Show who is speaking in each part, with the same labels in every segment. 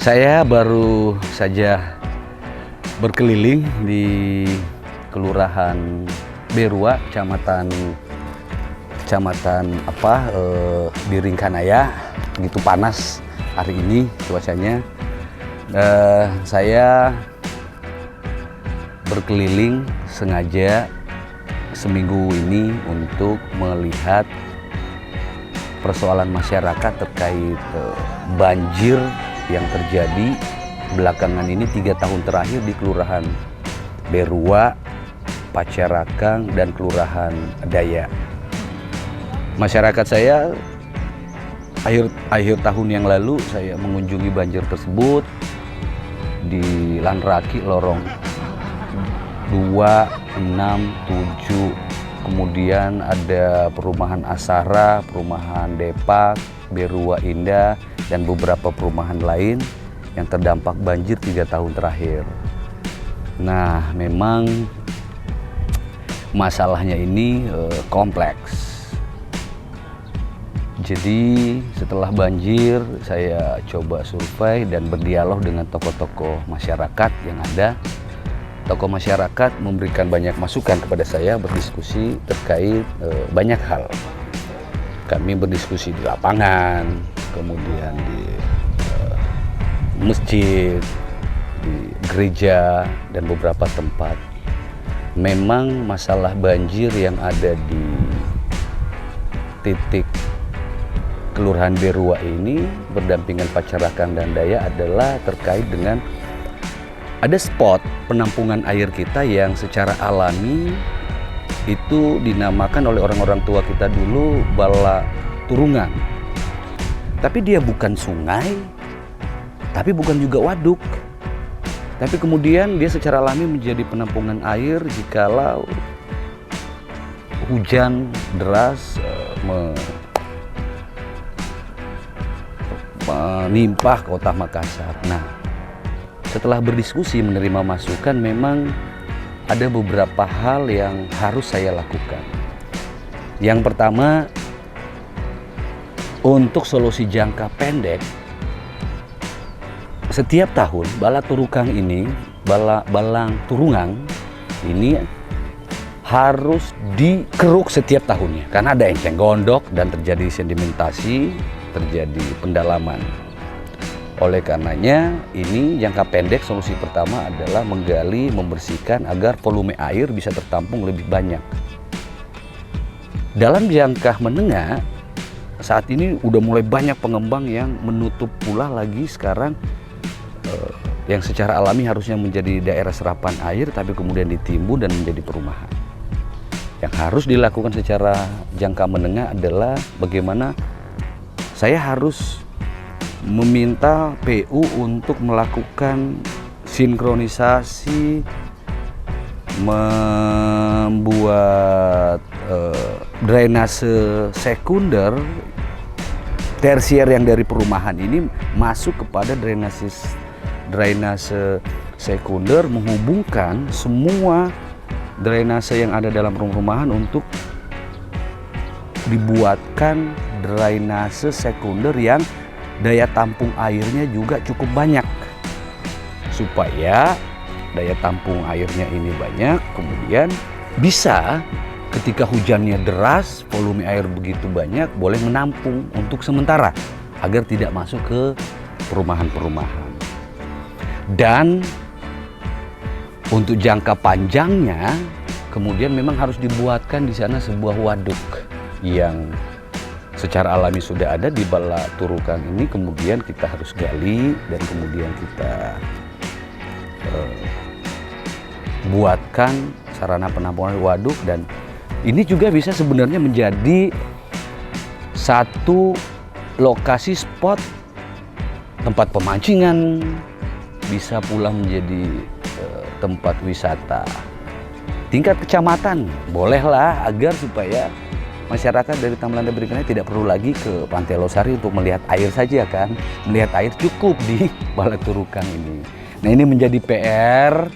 Speaker 1: Saya baru saja berkeliling di Kelurahan Berua, Kecamatan Biringkanaya. Begitu panas hari ini cuacanya. Saya berkeliling sengaja seminggu ini untuk melihat persoalan masyarakat terkait banjir yang terjadi belakangan ini 3 tahun terakhir di Kelurahan Berua, Pacarakang, dan Kelurahan Daya. Masyarakat saya akhir tahun yang lalu saya mengunjungi banjir tersebut di Lanraki, lorong 2, 6, 7. Kemudian ada perumahan Asara, perumahan Depak, Berua Indah, dan beberapa perumahan lain yang terdampak banjir 3 tahun terakhir. Nah, memang masalahnya ini kompleks. Jadi setelah banjir, saya coba survei dan berdialog dengan tokoh-tokoh masyarakat yang ada. Tokoh masyarakat memberikan banyak masukan kepada saya, berdiskusi terkait banyak hal. Kami berdiskusi di lapangan, kemudian di masjid, di gereja, dan beberapa tempat. Memang masalah banjir yang ada di titik Kelurahan Berua ini berdampingan Pacarakang dan Daya adalah terkait dengan ada spot penampungan air kita yang secara alami itu dinamakan oleh orang-orang tua kita dulu bala turungan. Tapi dia bukan sungai, tapi bukan juga waduk. Tapi kemudian dia secara alami menjadi penampungan air jikalau hujan deras menimpa kota Makassar. Nah, setelah berdiskusi menerima masukan, memang ada beberapa hal yang harus saya lakukan. Yang pertama, untuk solusi jangka pendek, setiap tahun balang turungang ini harus dikeruk setiap tahunnya karena ada enceng gondok dan terjadi sedimentasi, terjadi pendalaman. Oleh karenanya, ini jangka pendek solusi pertama adalah menggali, membersihkan agar volume air bisa tertampung lebih banyak. Dalam jangka menengah, saat ini udah mulai banyak pengembang yang menutup pula lagi sekarang yang secara alami harusnya menjadi daerah serapan air, tapi kemudian ditimbun dan menjadi perumahan. Yang harus dilakukan secara jangka menengah adalah bagaimana saya harus meminta PU untuk melakukan sinkronisasi, membuat drainase sekunder, tersier yang dari perumahan ini masuk kepada drainase sekunder, menghubungkan semua drainase yang ada dalam perumahan untuk dibuatkan drainase sekunder yang daya tampung airnya juga cukup banyak, supaya daya tampung airnya ini banyak, kemudian bisa ketika hujannya deras, volume air begitu banyak, boleh menampung untuk sementara agar tidak masuk ke perumahan-perumahan. Dan untuk jangka panjangnya, kemudian memang harus dibuatkan di sana sebuah waduk yang secara alami sudah ada di bala turukang ini. Kemudian kita harus gali dan kemudian kita buatkan sarana penampungan waduk, dan ini juga bisa sebenarnya menjadi satu lokasi spot tempat pemancingan, bisa pula menjadi tempat wisata tingkat kecamatan. Bolehlah agar supaya masyarakat dari Tamalanda Biringkanaya tidak perlu lagi ke Pantai Losari untuk melihat air saja kan. Melihat air cukup di Balai Turukang ini. Nah, ini menjadi PR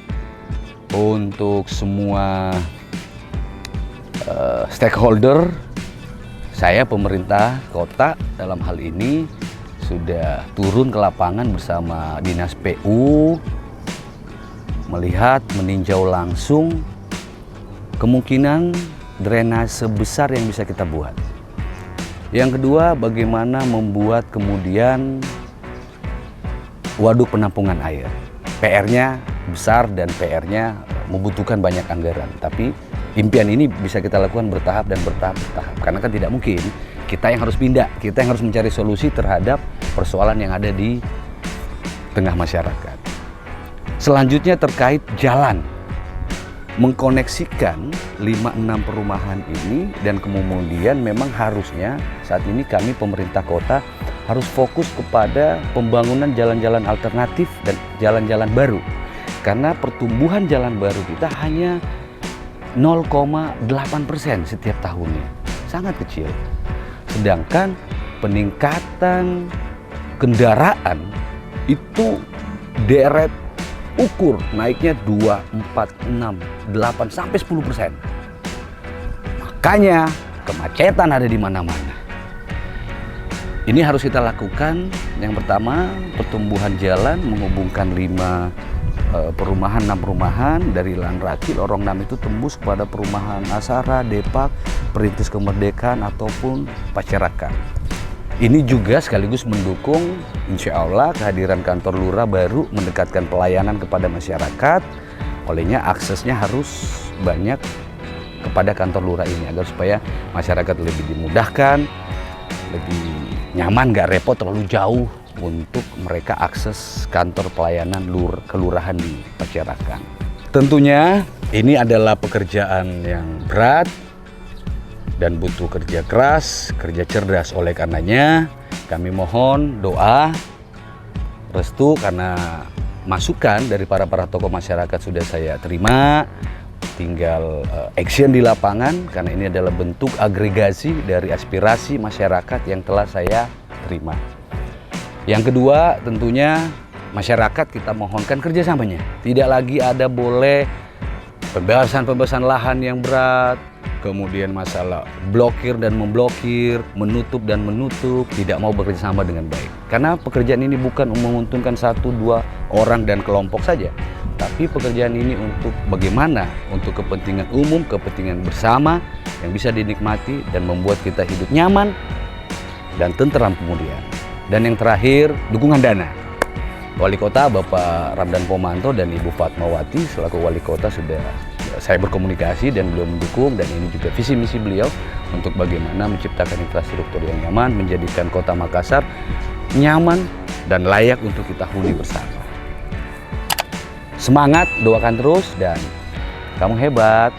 Speaker 1: untuk semua stakeholder, saya pemerintah kota dalam hal ini, sudah turun ke lapangan bersama Dinas PU, melihat, meninjau langsung kemungkinan drainase besar yang bisa kita buat. Yang kedua, bagaimana membuat kemudian waduk penampungan air. PR-nya besar dan PR-nya membutuhkan banyak anggaran. Tapi impian ini bisa kita lakukan bertahap dan bertahap. Karena kan tidak mungkin kita yang harus pindah, kita yang harus mencari solusi terhadap persoalan yang ada di tengah masyarakat. Selanjutnya terkait jalan. Mengkoneksikan 5-6 perumahan ini, dan kemudian memang harusnya saat ini kami pemerintah kota harus fokus kepada pembangunan jalan-jalan alternatif dan jalan-jalan baru. Karena pertumbuhan jalan baru kita hanya 0,8% setiap tahunnya. Sangat kecil. Sedangkan peningkatan kendaraan itu deret ukur naiknya 2, 4, 6, 8 sampai 10%. Makanya kemacetan ada di mana-mana. Ini harus kita lakukan. Yang pertama, pertumbuhan jalan menghubungkan 5 perumahan, 6 perumahan dari Lan Raki, Lorong 6 itu tembus kepada perumahan Asara, Depak, Perintis Kemerdekaan ataupun Pacerakan. Ini juga sekaligus mendukung insya Allah kehadiran kantor lurah baru, mendekatkan pelayanan kepada masyarakat. Olehnya aksesnya harus banyak kepada kantor lurah ini agar supaya masyarakat lebih dimudahkan, lebih nyaman, gak repot terlalu jauh untuk mereka akses kantor pelayanan kelurahan di Pacerakan. Tentunya ini adalah pekerjaan yang berat dan butuh kerja keras, kerja cerdas. Oleh karenanya kami mohon doa, restu, karena masukan dari para tokoh masyarakat sudah saya terima. Tinggal action di lapangan, karena ini adalah bentuk agregasi dari aspirasi masyarakat yang telah saya terima. Yang kedua, tentunya masyarakat kita mohonkan kerjasamanya. Tidak lagi ada boleh pembebasan lahan yang berat, kemudian masalah blokir dan memblokir, menutup dan menutup, tidak mau bekerja sama dengan baik. Karena pekerjaan ini bukan menguntungkan 1-2 orang dan kelompok saja, tapi pekerjaan ini untuk bagaimana, untuk kepentingan umum, kepentingan bersama yang bisa dinikmati dan membuat kita hidup nyaman dan tenteram kemudian. Dan yang terakhir, dukungan dana. Wali Kota Bapak Ramdan Pomanto dan Ibu Fatmawati selaku Wali Kota sudah saya berkomunikasi dan beliau mendukung, dan ini juga visi misi beliau untuk bagaimana menciptakan infrastruktur yang nyaman, menjadikan Kota Makassar nyaman dan layak untuk kita huni bersama. Semangat, doakan terus, dan kamu hebat.